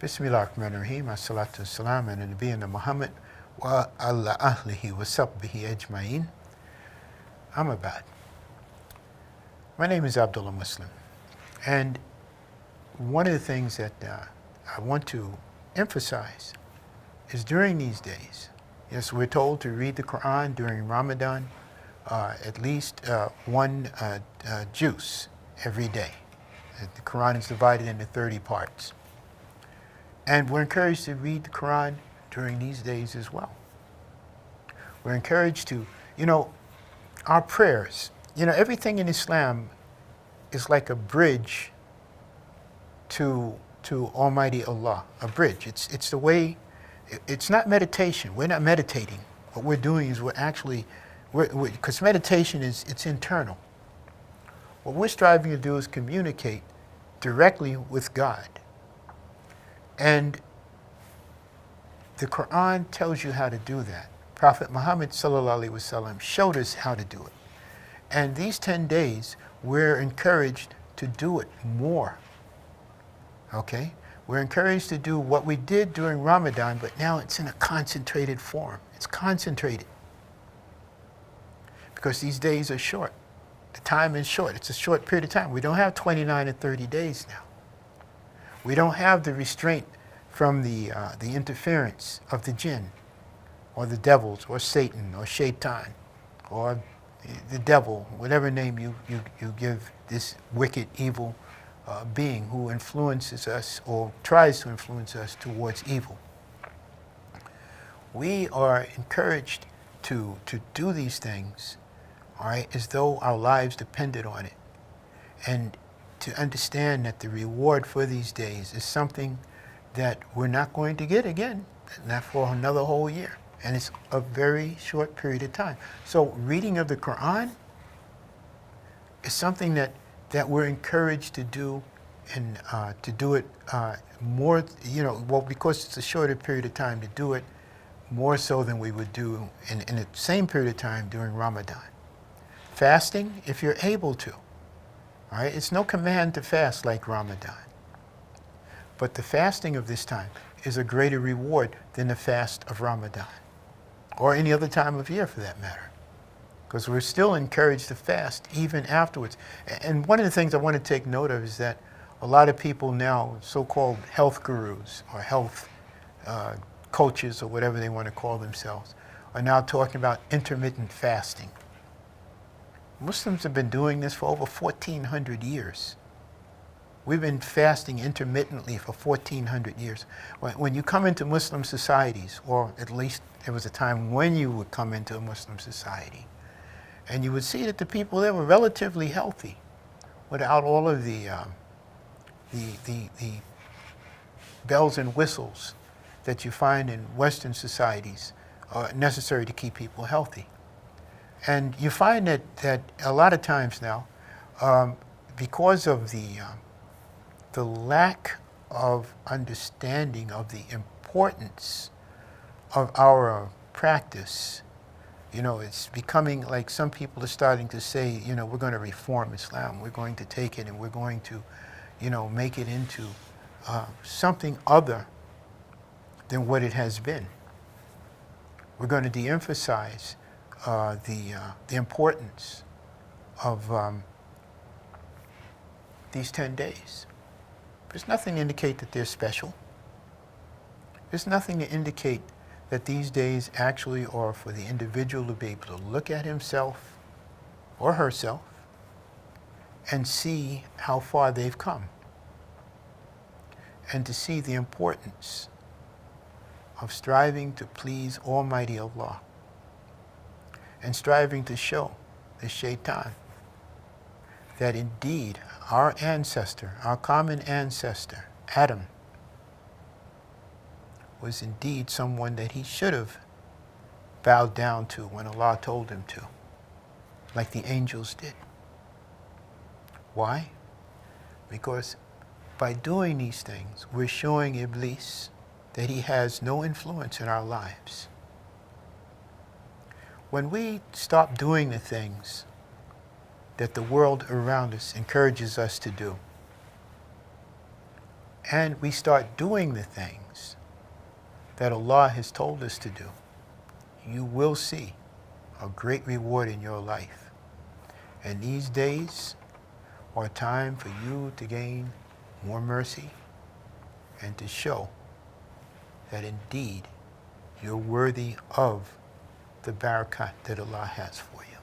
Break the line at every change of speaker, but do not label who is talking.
Bismillahirrahmanirrahim. As-salatu was-salam ala nabiyyina Muhammad wa ala ahlihi wa sahbihi ajma'in. Amma ba'd. My name is Abdullah Muslim, and one of the things that I want to emphasize is during these days, yes, we're told to read the Quran during Ramadan, at least one juz every day. The Quran is divided into 30 parts. And we're encouraged to read the Quran during these days as well. We're encouraged to, our prayers, everything in Islam is like a bridge to Almighty Allah, a bridge. It's the way, it's not meditation. We're not meditating. What we're doing is because meditation it's internal. What we're striving to do is communicate directly with God. And the Quran tells you how to do that. Prophet Muhammad ﷺ showed us how to do it. And these 10 days, we're encouraged to do it more. Okay? We're encouraged to do what we did during Ramadan, but now it's in a concentrated form. It's concentrated. Because these days are short. The time is short. It's a short period of time. We don't have 29 or 30 days now. We don't have the restraint from the interference of the jinn, or the devils, or Satan, or Shaitan, or the devil, whatever name you give this wicked, evil being who influences us or tries to influence us towards evil. We are encouraged to do these things, all right, as though our lives depended on it. And to understand that the reward for these days is something that we're not going to get again, not for another whole year. And it's a very short period of time. So reading of the Quran is something that we're encouraged to do, and to do it more, because it's a shorter period of time, to do it more so than we would do in the same period of time during Ramadan. Fasting, if you're able to. All right? It's no command to fast like Ramadan. But the fasting of this time is a greater reward than the fast of Ramadan, or any other time of year for that matter. Because we're still encouraged to fast even afterwards. And one of the things I want to take note of is that a lot of people now, so-called health gurus or health coaches or whatever they want to call themselves, are now talking about intermittent fasting. Muslims have been doing this for over 1,400 years. We've been fasting intermittently for 1,400 years. When you come into Muslim societies, or at least there was a time when you would come into a Muslim society, and you would see that the people there were relatively healthy, without all of the bells and whistles that you find in Western societies are necessary to keep people healthy. And you find that a lot of times now, because of the lack of understanding of the importance of our practice, it's becoming like some people are starting to say, we're going to reform Islam. We're going to take it and we're going to, make it into something other than what it has been. We're going to de-emphasize the importance of these 10 days. There's nothing to indicate that they're special. There's nothing to indicate that these days actually are for the individual to be able to look at himself or herself and see how far they've come, and to see the importance of striving to please Almighty Allah, and striving to show the Shaitan that indeed our ancestor, our common ancestor, Adam, was indeed someone that he should have bowed down to when Allah told him to, like the angels did. Why? Because by doing these things, we're showing Iblis that he has no influence in our lives. When we stop doing the things that the world around us encourages us to do, and we start doing the things that Allah has told us to do, you will see a great reward in your life. And these days are a time for you to gain more mercy and to show that indeed you're worthy of the barakat that Allah has for you.